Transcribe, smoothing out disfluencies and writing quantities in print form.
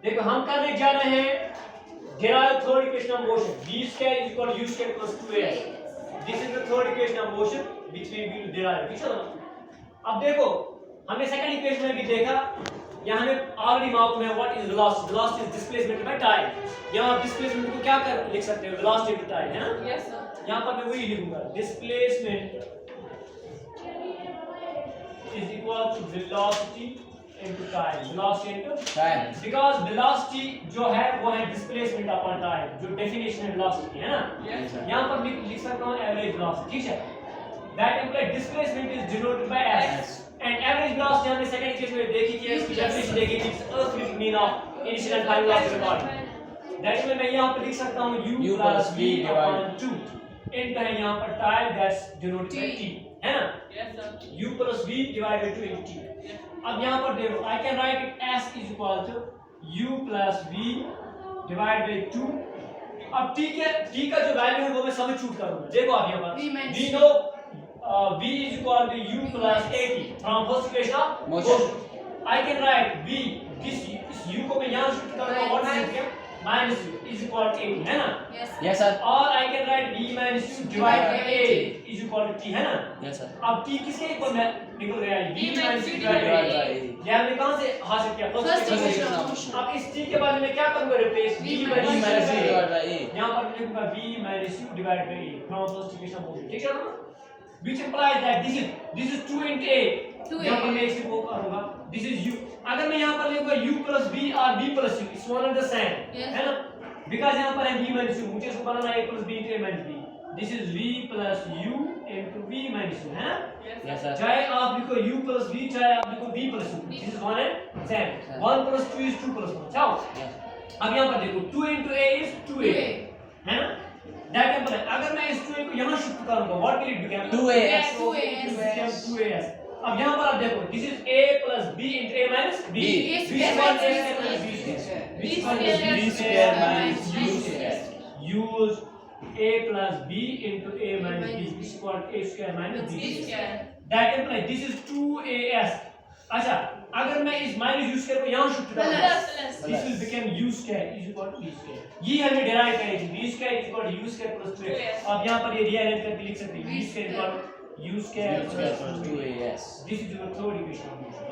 देखो हम करने जा रहे हैं derive third equation of motion. V square is equal to u square plus 2as. This is the third equation of motion which we will derive. ठीक है ना? अब देखो हमने सेकंड इक्वेशन में भी देखा, यहाँ हमें ऑलरेडी मालूम है what is velocity. Velocity is displacement by time. यहाँ आप डिस्प्लेसमेंट को क्या कर लिख सकते हो? वेलोसिटी इनटू टाइम, है ना? Yes sir. यहाँ पर मैं वही लिखूंगा, displacement is equal to velocity into time. Velocity into time. because velocity जो है वो है displacement upon time, जो definition है velocity, है ना? Yes sir. यहाँ पर लिख सकता हूँ average velocity, ठीक है? That implies displacement is denoted by s. And average velocity हमने second equation में देखी थी, इसकी definition देखी थी, it's arithmetic mean of initial and final velocity recorded. That means मैं यहाँ पर लिख सकता हूँ u plus v upon 2. इनका है यहाँ पर time that's denoted by t, है ना? Yes sir. u plus v divided by 2 into t. अब यहाँ पर देखो I can write it as is equal to u plus v divided by 2. अब t का जो वैल्यू है वो मैं सब शूट करूंगा. देखो आप यहाँ पर we know v is equal to u plus at from first equation of Motion. I can write v this u को मैं यहाँ शूट करूंगा what is it minus u is equal to 80, है ना? Yes sir. और I can write v minus u divided by a is equal to t, है ना? Yes sir. अब t किसके इक्वल में निकल गया है? v minus u divided divided by by a. a. ये हमने कहाँ से हासिल किया? First equation. equation of motion. अब इस t के बाद मैं क्या करूँगा? Replace v v minus u minus u divided divided by by a. a. यहाँ पर मैं लिखूँगा v minus u divided by a from first equation of motion. ठीक है ना? Which implies that this is 2 into a. यहाँ पर मैं इसे वो करूँगा. This is u. अगर मैं यहाँ पर लिखूँगा u plus v or v plus u, it's one and the same, है ना? Because यहाँ पर है v minus u, मुझे इसको बनाना है a plus b into a minus b. This is v plus u into v minus u, है ना? Yes sir. चाहे आप लिखो u plus v, चाहे आप लिखो v plus u. This is one and same. 1 plus 2 is 2 plus 1. चाहो. अब यहाँ पर देखो 2 into a is 2a, है ना? That implies अगर मैं इस 2a को यहाँ शिफ्ट करूँगा, what will it become? 2as. So it will become 2as. अब यहाँ पर आप देखो, this is a plus b into a minus b. B. Which one is a minus b square? Which one is b square minus u u square. Use a plus b into a minus b is equal to a square minus b square. That implies this is 2as. अच्छा, अगर मैं इस minus u square को यहाँ shift करूँगा, this will become u square is equal to b square. ये हमने derive करी थी, b square is equal to u square plus 2a. अब यहाँ पर ये rearrange करके लिख सकते हैं, b square is equal to u square plus 2a. plus 2as. This is your third equation of motion.